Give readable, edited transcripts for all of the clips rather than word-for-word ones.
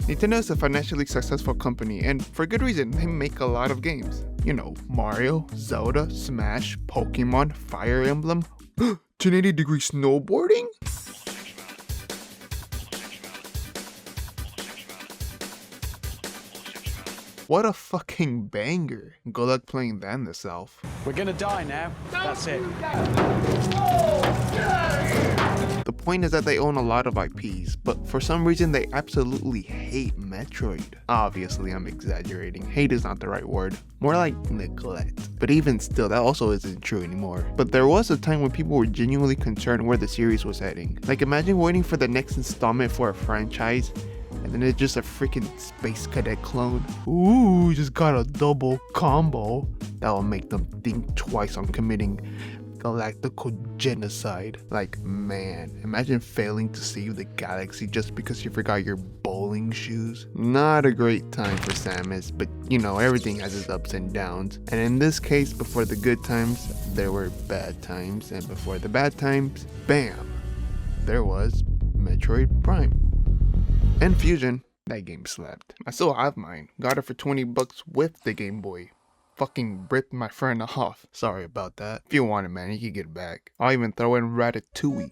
Nintendo is a financially successful company, and for good reason. They make a lot of games. You know, Mario, Zelda, Smash, Pokemon, Fire Emblem, 1080-degree snowboarding? What a fucking banger. Good luck playing that in the South. We're gonna die now. That's it. The point is that they own a lot of IPs, but for some reason they absolutely hate Metroid. Obviously, I'm exaggerating. Hate is not the right word. More like neglect. But even still, that also isn't true anymore. But there was a time when people were genuinely concerned where the series was heading. Like, imagine waiting for the next installment for a franchise, and then it's just a freaking Space Cadet clone. Ooh, just got a double combo. That'll make them think twice on committing galactical genocide. Like, man, imagine failing to save the galaxy just because you forgot your bowling shoes. Not a great time for Samus, but you know, everything has its ups and downs. And in this case, before the good times, there were bad times. And before the bad times, bam, there was Metroid Prime. And Fusion, that game slapped. I still have mine. Got it for 20 bucks with the Game Boy. Fucking ripped my friend off. Sorry about that. If you want it, man, you can get it back. I'll even throw in Ratatouille.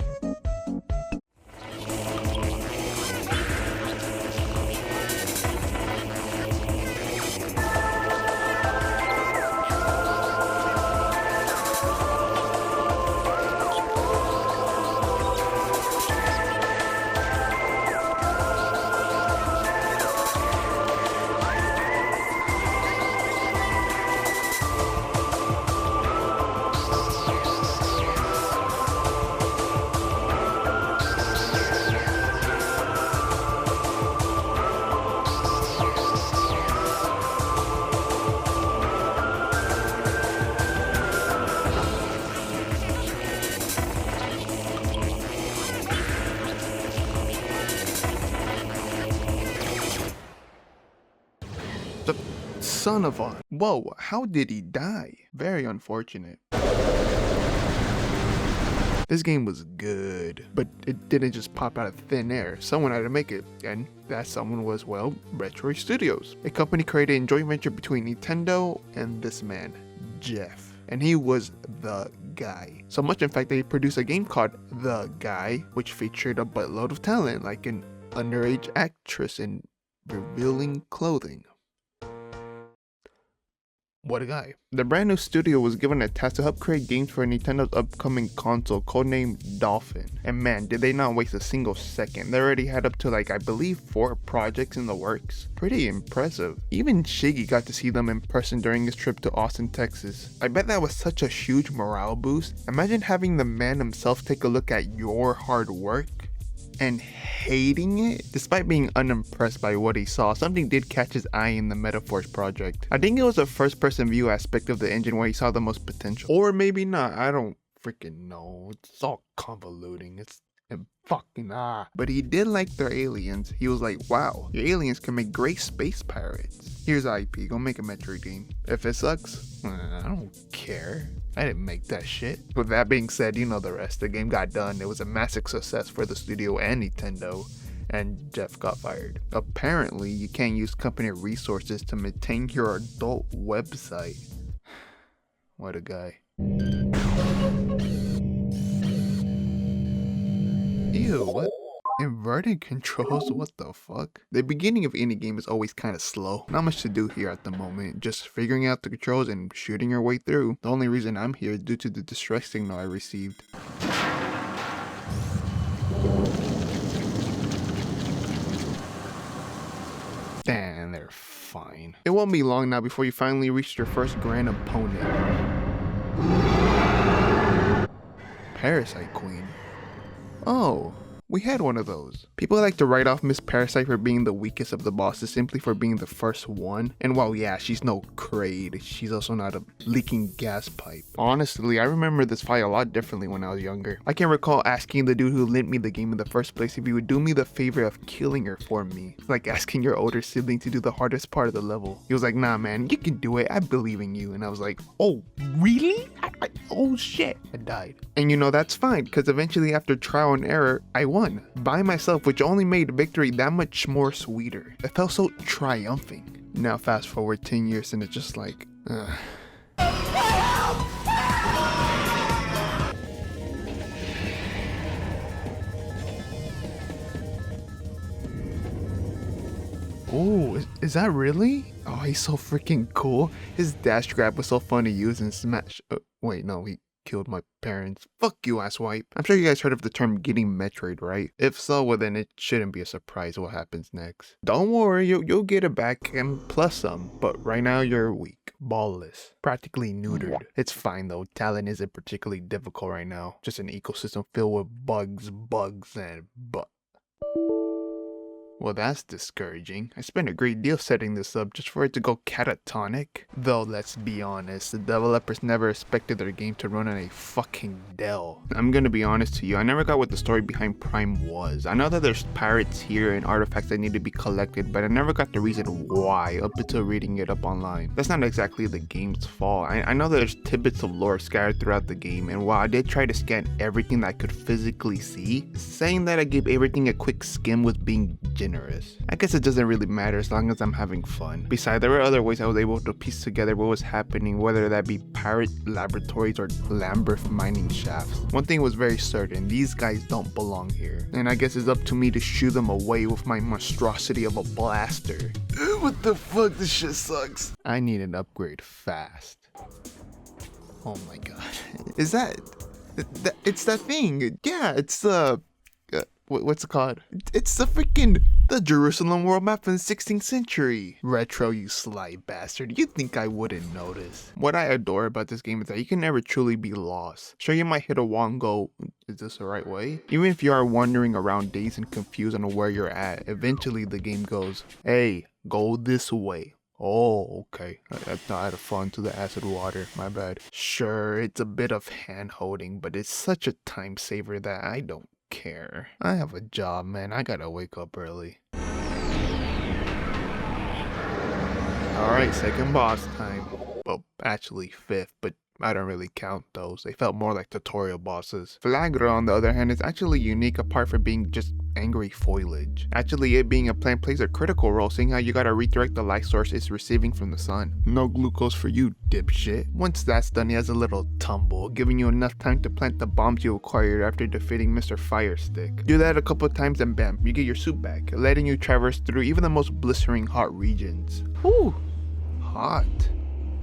Son of a... Whoa, how did he die? Very unfortunate. This game was good, but it didn't just pop out of thin air. Someone had to make it, and that someone was, well, Metroid Studios, a company created a joint venture between Nintendo and this man, Jeff. And he was the guy. So much, in fact, that he produced a game called The Guy, which featured a buttload of talent, like an underage actress in revealing clothing. What a guy. The brand new studio was given a task to help create games for Nintendo's upcoming console, codenamed Dolphin. And man, did they not waste a single second. They already had up to, like, I believe 4 projects in the works. Pretty impressive. Even Shiggy got to see them in person during his trip to Austin, Texas. I bet that was such a huge morale boost. Imagine having the man himself take a look at your hard work and hating it. Despite being unimpressed by what he saw, something did catch his eye in the Metaforce project. I think it was the first person view aspect of the engine where he saw the most potential. Or maybe not, I don't freaking know. It's all convoluting. It's fucking But he did like their aliens. He was like, wow, your aliens can make great space pirates. Here's IP, go make a Metroid game. If it sucks, I don't care. I didn't make that shit. With that being said, you know the rest. The game got done. It was a massive success for the studio and Nintendo, and Jeff got fired. Apparently, you can't use company resources to maintain your adult website. What a guy. Ew, what? Inverted controls? What the fuck? The beginning of any game is always kind of slow. Not much to do here at the moment. Just figuring out the controls and shooting your way through. The only reason I'm here is due to the distress signal I received. Damn, they're fine. It won't be long now before you finally reach your first grand opponent. Parasite Queen. Oh, we had one of those. People like to write off Miss Parasite for being the weakest of the bosses simply for being the first one. And while yeah, she's no Kraid, she's also not a leaking gas pipe. Honestly, I remember this fight a lot differently when I was younger. I can recall asking the dude who lent me the game in the first place if he would do me the favor of killing her for me. Like asking your older sibling to do the hardest part of the level. He was like, nah man, you can do it, I believe in you. And I was like, oh really? Oh shit, I died. And you know, that's fine, because eventually after trial and error, I won. By myself, which only made victory that much more sweeter. It felt so triumphing. Now fast forward 10 years and it's just like, Oh, is that really? Oh, he's so freaking cool. His dash grab was so fun to use in Smash. Wait, no, he killed my parents. Fuck you, asswipe. I'm sure you guys heard of the term getting Metroid, right? If so, well then it shouldn't be a surprise what happens next. Don't worry, you'll get it back and plus some. But right now you're weak, ballless, practically neutered. It's fine though, Tallon isn't particularly difficult right now. Just an ecosystem filled with bugs, and Well, that's discouraging. I spent a great deal setting this up just for it to go catatonic. Though, let's be honest, the developers never expected their game to run on a fucking Dell. I'm gonna be honest to you, I never got what the story behind Prime was. I know that there's pirates here and artifacts that need to be collected, but I never got the reason why up until reading it up online. That's not exactly the game's fault. I know there's tidbits of lore scattered throughout the game, and while I did try to scan everything that I could physically see, saying that I gave everything a quick skim was being generous. I guess it doesn't really matter as long as I'm having fun. Besides, there were other ways I was able to piece together what was happening, whether that be pirate laboratories or Lambert mining shafts. One thing was very certain, these guys don't belong here. And I guess it's up to me to shoo them away with my monstrosity of a blaster. What the fuck, this shit sucks. I need an upgrade fast. Oh my god. Is that... It's that thing. Yeah, it's what's it called? It's the Jerusalem world map from the 16th century. Retro, you sly bastard. You'd think I wouldn't notice. What I adore about this game is that you can never truly be lost. Sure, you might hit a wall and go, is this the right way? Even if you are wandering around dazed and confused on where you're at, eventually the game goes, hey, go this way. Oh, okay. I thought I had to fall into the acid water. My bad. Sure, it's a bit of hand-holding, but it's such a time saver that I don't care. I have a job, man. I gotta wake up early. Alright, second boss time. Well, actually fifth, but I don't really count those. They felt more like tutorial bosses. Flagra, on the other hand, is actually unique apart from being just angry foliage. Actually, it being a plant plays a critical role, seeing how you gotta redirect the light source it's receiving from the sun. No glucose for you, dipshit. Once that's done, he has a little tumble, giving you enough time to plant the bombs you acquired after defeating Mr. Firestick. Do that a couple of times and bam, you get your suit back, letting you traverse through even the most blistering hot regions. Whew, hot.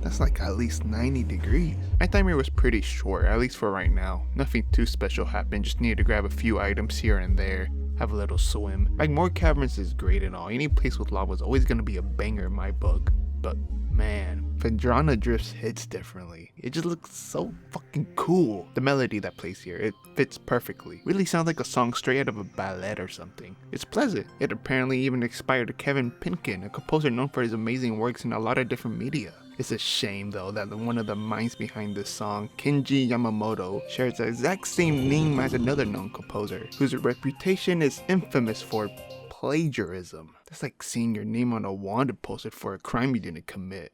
That's like at least 90 degrees. My timer was pretty short, at least for right now. Nothing too special happened, just needed to grab a few items here and there. Have a little swim. Like, more caverns is great and all. Any place with lava is always gonna be a banger in my book. But man, Phendrana drifts hits differently. It just looks so fucking cool. The melody that plays here, it fits perfectly. Really sounds like a song straight out of a ballet or something. It's pleasant. It apparently even inspired Kevin Pinkin, a composer known for his amazing works in a lot of different media. It's a shame though that one of the minds behind this song, Kenji Yamamoto, shares the exact same name as another known composer, whose reputation is infamous for plagiarism. That's like seeing your name on a wanted poster for a crime you didn't commit.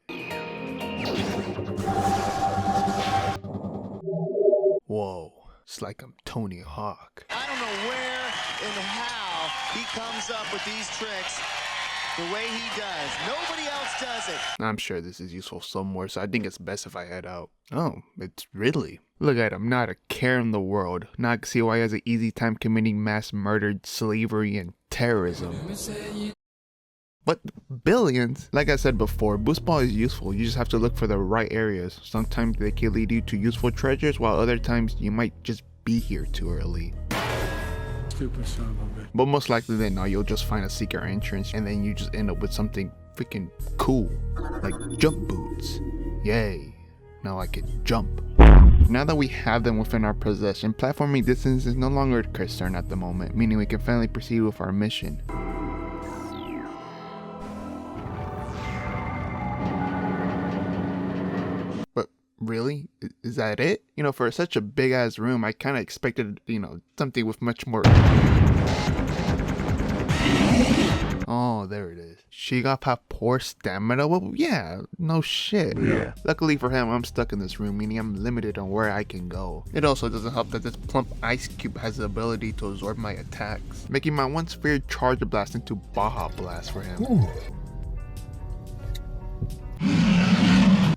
Whoa, it's like I'm Tony Hawk. I don't know where and how he comes up with these tricks the way he does. Nobody else does it. I'm sure this is useful somewhere, so I think it's best if I head out. Oh, it's Ridley. Look at him, not a care in the world. Now I can see why he has an easy time committing mass murder, slavery, and terrorism. But billions? Like I said before, boost ball is useful. You just have to look for the right areas. Sometimes they can lead you to useful treasures, while other times you might just be here too early. Stupid son of a bitch. But most likely then, you'll just find a secret entrance and then you just end up with something freaking cool, like jump boots. Yay, now I can jump. Now that we have them within our possession, platforming distance is no longer a concern at the moment, meaning we can finally proceed with our mission. But really? Is that it? You know, for such a big ass room, I kind of expected, you know, something with much more... Oh, there it is. Shigop have poor stamina? Well, yeah, no shit. Yeah. Luckily for him, I'm stuck in this room, meaning I'm limited on where I can go. It also doesn't help that this plump ice cube has the ability to absorb my attacks, making my once feared Charge Blast into Baja Blast for him. Ooh.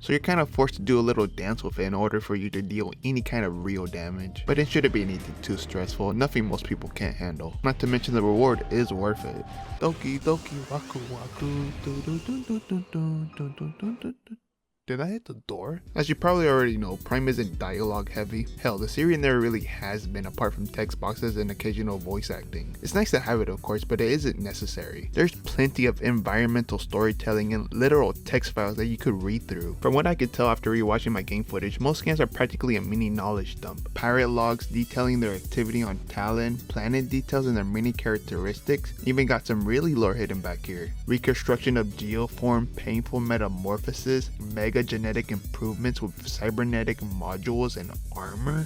So you're kind of forced to do a little dance with it in order for you to deal any kind of real damage. But it shouldn't be anything too stressful, nothing most people can't handle. Not to mention the reward is worth it. Doki doki waku waku do do do do do do do do do do. Did I hit the door? As you probably already know, Prime isn't dialogue heavy. Hell, the series never really has been apart from text boxes and occasional voice acting. It's nice to have it of course, but it isn't necessary. There's plenty of environmental storytelling and literal text files that you could read through. From what I could tell after rewatching my game footage, most scans are practically a mini knowledge dump. Pirate logs detailing their activity on Tallon, planet details and their mini characteristics, even got some really lore hidden back here. Reconstruction of geoform, painful metamorphosis, mega genetic improvements with cybernetic modules and armor.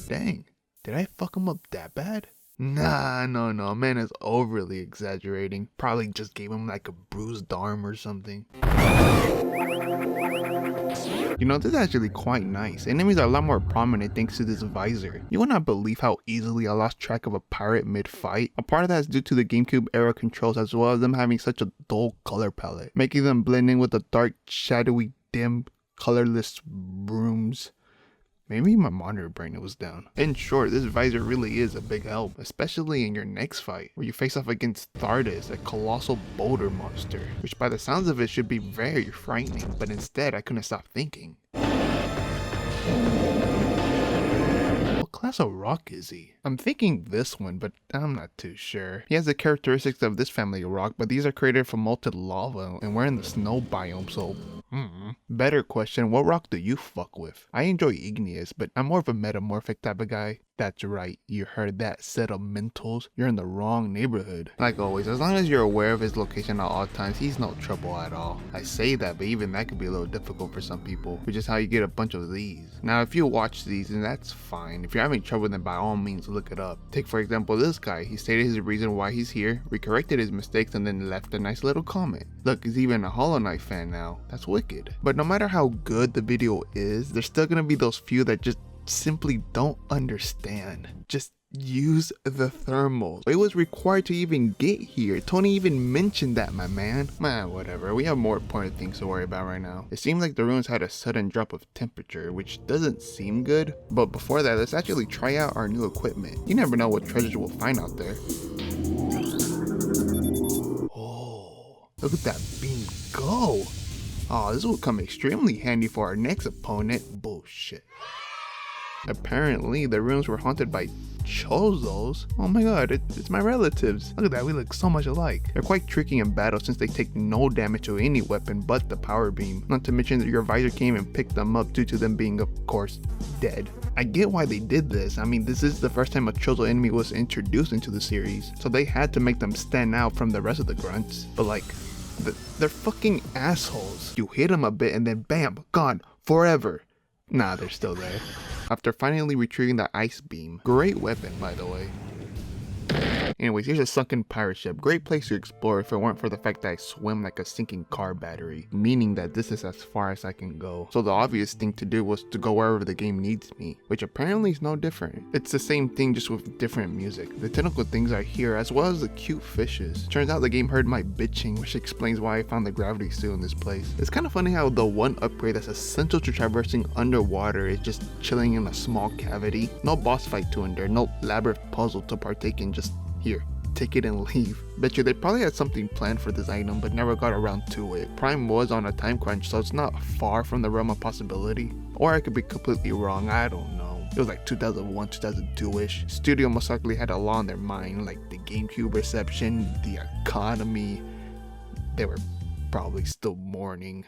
Dang, did I fuck him up that bad? Nah, no, man is overly exaggerating. Probably just gave him like a bruised arm or something. You know, this is actually quite nice. Enemies are a lot more prominent thanks to this visor. You will not believe how easily I lost track of a pirate mid-fight. A part of that is due to the GameCube era controls as well as them having such a dull color palette, making them blend in with the dark, shadowy, dim, colorless rooms. Maybe my monitor brightness was down. In short, this visor really is a big help, especially in your next fight, where you face off against Thardus, a colossal boulder monster, which by the sounds of it should be very frightening, but instead I couldn't stop thinking. What class of rock is he? I'm thinking this one, but I'm not too sure. He has the characteristics of this family of rock, but these are created from molten lava, and we're in the snow biome, so better question, what rock do you fuck with? I enjoy igneous, but I'm more of a metamorphic type of guy. That's right, you heard that, sedimentals. You're in the wrong neighborhood. Like always, as long as you're aware of his location at all times, he's no trouble at all. I say that, but even that could be a little difficult for some people, which is how you get a bunch of these. Now, if you watch these, then that's fine. If you're having trouble, then by all means, look it up. Take for example this guy. He stated his reason why he's here, recorrected his mistakes, and then left a nice little comment. Look, he's even a Hollow Knight fan now. That's wicked. But no matter how good the video is, there's still gonna be those few that just simply don't understand. Just use the thermals. It was required to even get here. Tony even mentioned that, my man. Man, whatever. We have more important things to worry about right now. It seems like the ruins had a sudden drop of temperature, which doesn't seem good. But before that, let's actually try out our new equipment. You never know what treasures we'll find out there. Oh, look at that beam go. Oh, this will come extremely handy for our next opponent. Bullshit. Apparently, the rooms were haunted by Chozos. Oh my god, it's my relatives. Look at that, we look so much alike. They're quite tricky in battle since they take no damage to any weapon but the power beam. Not to mention that your visor came and picked them up due to them being, of course, dead. I get why they did this. I mean, this is the first time a Chozo enemy was introduced into the series, so they had to make them stand out from the rest of the grunts. But like, they're fucking assholes. You hit them a bit and then bam, gone, forever. Nah, they're still there. After finally retrieving the ice beam. Great weapon, by the way. Anyways, here's a sunken pirate ship. Great place to explore if it weren't for the fact that I swim like a sinking car battery, meaning that this is as far as I can go. So the obvious thing to do was to go wherever the game needs me, which apparently is no different. It's the same thing just with different music. The tentacle things are here as well as the cute fishes. Turns out the game heard my bitching, which explains why I found the gravity seal in this place. It's kind of funny how the one upgrade that's essential to traversing underwater is just chilling in a small cavity. No boss fight to endure, no labyrinth puzzle to partake in, just here, take it and leave. Bet you they probably had something planned for this item but never got around to it. Prime was on a time crunch, so it's not far from the realm of possibility. Or I could be completely wrong, I don't know. It was like 2001, 2002-ish. Studio most likely had a law on their mind, like the GameCube reception, the economy. They were probably still mourning.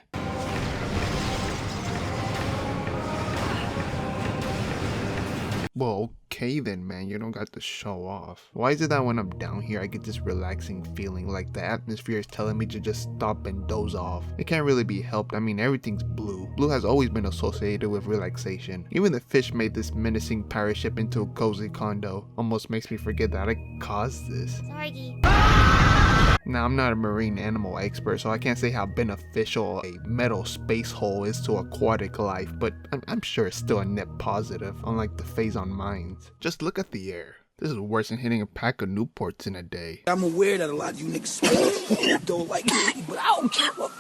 Well, okay then, man, you don't got to show off. Why is it that when I'm down here I get this relaxing feeling, like the atmosphere is telling me to just stop and doze off? It can't really be helped. I mean, everything's blue. Blue has always been associated with relaxation. Even the fish made this menacing pirate ship into a cozy condo. Almost makes me forget that I caused this. Sorry. Now, I'm not a marine animal expert, so I can't say how beneficial a metal space hole is to aquatic life, but I'm sure it's still a net positive, unlike the phase on mines. Just look at the air. This is worse than hitting a pack of Newports in a day. I'm aware that a lot of you niggas don't like me, but I don't care what.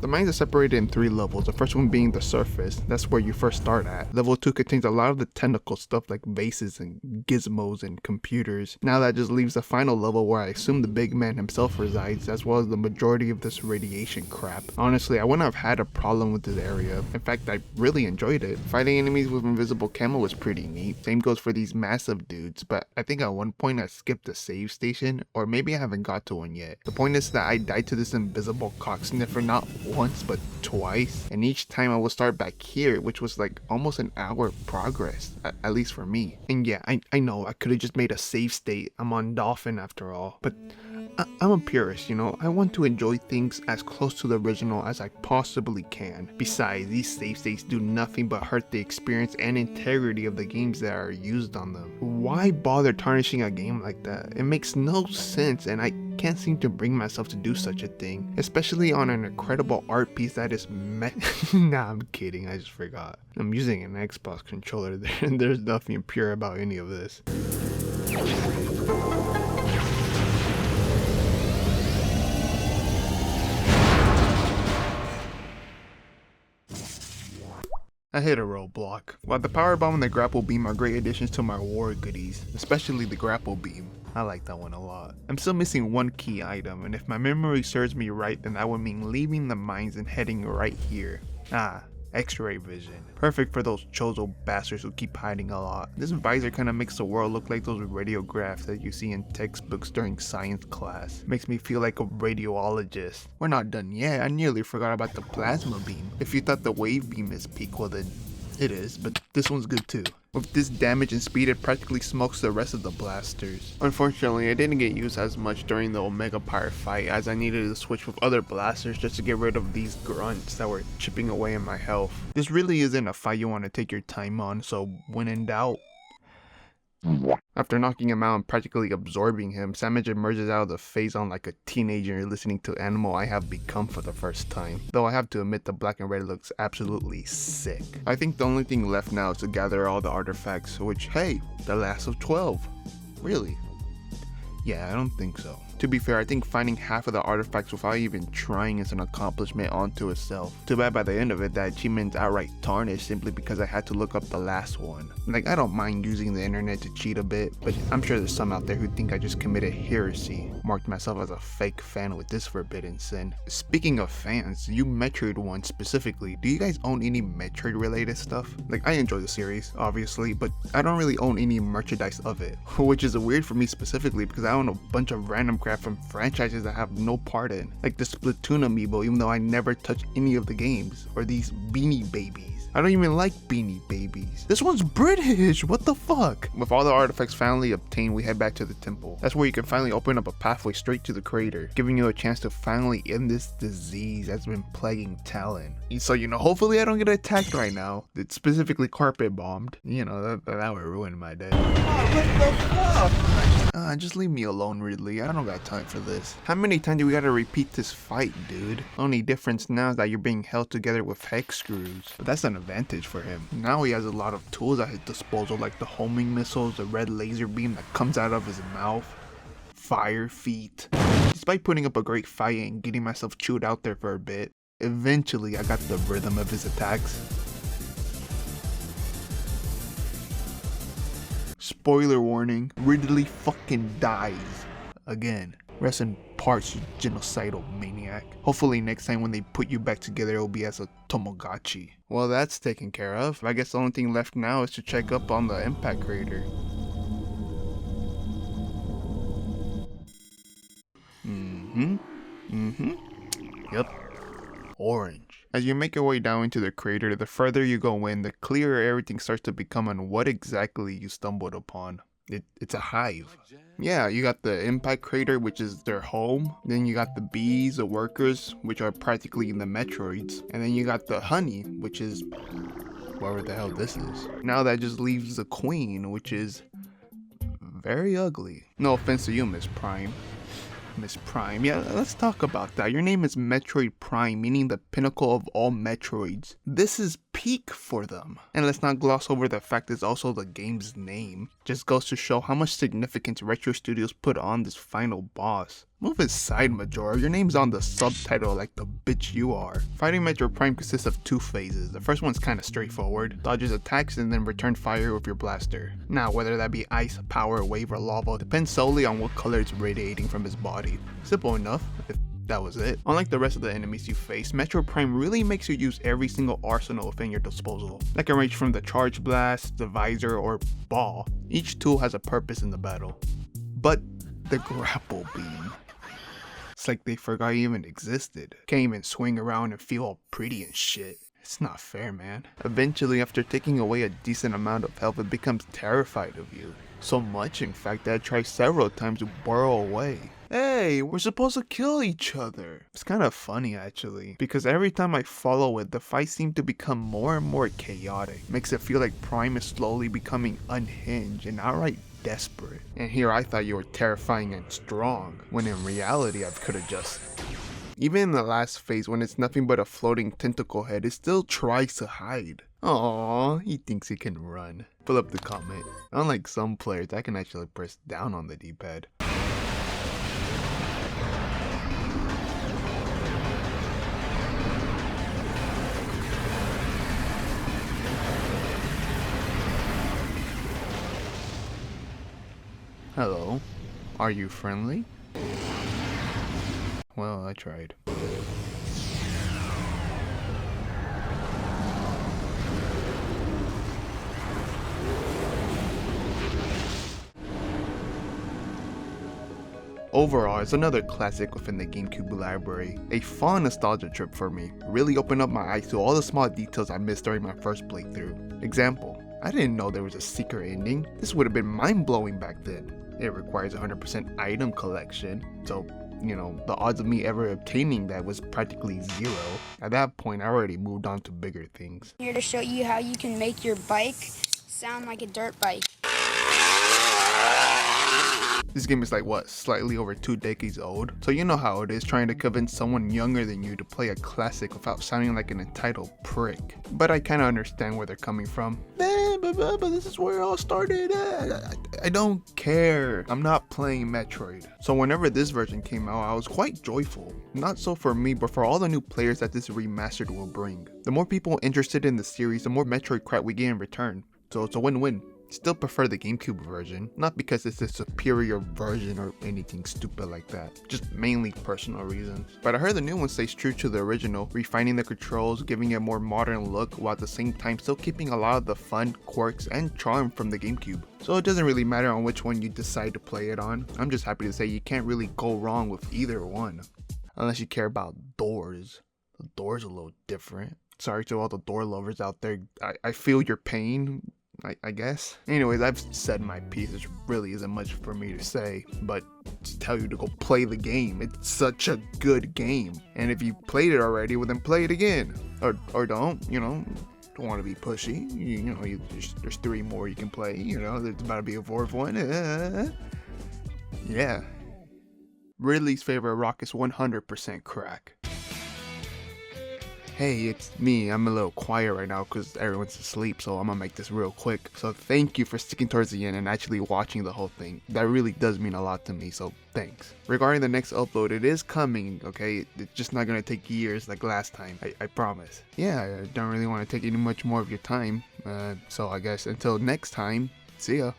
The mines are separated in 3 levels, the first one being the surface. That's where you first start at. Level 2 contains a lot of the technical stuff like vases and gizmos and computers. Now that just leaves the final level where I assume the big man himself resides, as well as the majority of this radiation crap. Honestly, I wouldn't have had a problem with this area. In fact, I really enjoyed it. Fighting enemies with invisible camo was pretty neat. Same goes for these massive dudes, but I think at one point I skipped a save station, or maybe I haven't got to one yet. The point is that I died to this invisible cock sniffer not once but twice, and each time I would start back here, which was like almost an hour of progress, at least for me. And yeah, I know I could have just made a save state. I'm on Dolphin after all, but I'm a purist, you know. I want to enjoy things as close to the original as I possibly can. Besides, these save states do nothing but hurt the experience and integrity of the games that are used on them. Why bother tarnishing a game like that? It makes no sense, and I can't seem to bring myself to do such a thing, especially on an incredible art piece that is nah, I'm kidding, I just forgot. I'm using an Xbox controller there, and there's nothing pure about any of this. I hit a roadblock. While the power bomb and the grapple beam are great additions to my war goodies, especially the grapple beam. I like that one a lot. I'm still missing one key item, and if my memory serves me right, then that would mean leaving the mines and heading right here. X-ray vision. Perfect for those Chozo bastards who keep hiding a lot. This visor kinda makes the world look like those radiographs that you see in textbooks during science class. Makes me feel like a radiologist. We're not done yet, I nearly forgot about the plasma beam. If you thought the wave beam is peak, well then it is, but this one's good too. With this damage and speed, it practically smokes the rest of the blasters. Unfortunately, it didn't get used as much during the Omega Pyre fight, as I needed to switch with other blasters just to get rid of these grunts that were chipping away at my health. This really isn't a fight you want to take your time on, so when in doubt. After knocking him out and practically absorbing him, Samaj emerges out of the phase on like a teenager listening to Animal I Have Become for the first time. Though I have to admit the black and red looks absolutely sick. I think the only thing left now is to gather all the artifacts, which, hey, the last of 12. Really? Yeah, I don't think so. To be fair, I think finding half of the artifacts without even trying is an accomplishment onto itself. Too bad by the end of it that achievement's outright tarnished simply because I had to look up the last one. Like, I don't mind using the internet to cheat a bit, but I'm sure there's some out there who think I just committed heresy, marked myself as a fake fan with this forbidden sin. Speaking of fans, you Metroid ones specifically, do you guys own any Metroid related stuff? Like, I enjoy the series, obviously, but I don't really own any merchandise of it, which is weird for me specifically because I own a bunch of random crap from franchises I have no part in, like the Splatoon amiibo, even though I never touch any of the games, or these Beanie Babies. I don't even like Beanie Babies. This one's British, what the fuck? With all the artifacts finally obtained, we head back to the temple. That's where you can finally open up a pathway straight to the crater, giving you a chance to finally end this disease that's been plaguing Tallon. So, you know, hopefully I don't get attacked right now. It's specifically carpet bombed. You know, that would ruin my day. Just leave me alone, Ridley. I don't got time for this. How many times do we gotta repeat this fight, dude? Only difference now is that you're being held together with hex screws. But that's an advantage for him. Now he has a lot of tools at his disposal, like the homing missiles, the red laser beam that comes out of his mouth, fire feet. Despite putting up a great fight and getting myself chewed out there for a bit, eventually I got the rhythm of his attacks. Spoiler warning, Ridley fucking dies. Again. Rest in parts, you genocidal maniac. Hopefully next time when they put you back together it'll be as a Tomogachi. Well, that's taken care of. I guess the only thing left now is to check up on the impact crater. Yep. Orange. As you make your way down into the crater, the further you go in, the clearer everything starts to become on what exactly you stumbled upon. It's a hive. Yeah, you got the impact crater, which is their home. Then you got the bees, the workers, which are practically in the Metroids. And then you got the honey, which is whatever the hell this is. Now that just leaves the queen, which is very ugly. No offense to you, Miss Prime. Miss Prime, yeah, let's talk about that. Your name is Metroid Prime, meaning the pinnacle of all Metroids. This is peak for them. And let's not gloss over the fact it's also the game's name. Just goes to show how much significance Retro Studios put on this final boss. Move aside, Majora, your name's on the subtitle like the bitch you are. Fighting Metroid Prime consists of 2 phases. The first one's kinda straightforward. Dodges attacks and then return fire with your blaster. Now, whether that be ice, power, wave, or lava, depends solely on what color it's radiating from his body. Simple enough, if that was it. Unlike the rest of the enemies you face, Metroid Prime really makes you use every single arsenal within your disposal. That can range from the charge blast, the visor, or ball. Each tool has a purpose in the battle. But the grapple beam. It's like they forgot it even existed. Can't even swing around and feel all pretty and shit. It's not fair, man. Eventually, after taking away a decent amount of health, it becomes terrified of you. So much, in fact, that I tried several times to burrow away. Hey, we're supposed to kill each other. It's kind of funny actually, because every time I follow it, the fights seem to become more and more chaotic. Makes it feel like Prime is slowly becoming unhinged and outright desperate. And here I thought you were terrifying and strong, when in reality I could have just... Even in the last phase, when it's nothing but a floating tentacle head, it still tries to hide. Aww, he thinks he can run. Pull up the comment. Unlike some players, I can actually press down on the D-pad. Hello, are you friendly? Well, I tried. Overall, it's another classic within the GameCube library. A fun nostalgia trip for me. Really opened up my eyes to all the small details I missed during my first playthrough. Example, I didn't know there was a secret ending. This would have been mind-blowing back then. It requires 100% item collection, so, you know, the odds of me ever obtaining that was practically 0. At that point, I already moved on to bigger things. Here to show you how you can make your bike sound like a dirt bike. This game is like, what, slightly over 2 decades old? So you know how it is trying to convince someone younger than you to play a classic without sounding like an entitled prick. But I kinda understand where they're coming from. But this is where it all started. I don't care. I'm not playing Metroid. So whenever this version came out, I was quite joyful. Not so for me, but for all the new players that this remastered will bring. The more people interested in the series, the more Metroid crap we get in return. So it's a win-win. Still prefer the GameCube version, not because it's a superior version or anything stupid like that, just mainly personal reasons. But I heard the new one stays true to the original, refining the controls, giving it a more modern look, while at the same time still keeping a lot of the fun, quirks, and charm from the GameCube. So it doesn't really matter on which one you decide to play it on. I'm just happy to say you can't really go wrong with either one, unless you care about doors. The door's a little different. Sorry to all the door lovers out there, I feel your pain. I guess. Anyways, I've said my piece. It really isn't much for me to say, but to tell you to go play the game. It's such a good game. And if you played it already, well then play it again. Or don't, you know. Don't want to be pushy. You know, there's 3 more you can play. You know, there's about to be a 4th one. Yeah. Ridley's favorite rock is 100% crack. Hey, it's me. I'm a little quiet right now because everyone's asleep, so I'm gonna make this real quick. So thank you for sticking towards the end and actually watching the whole thing. That really does mean a lot to me, so thanks. Regarding the next upload, it is coming, okay? It's just not gonna take years like last time, I promise. Yeah, I don't really want to take any much more of your time, so I guess until next time, see ya.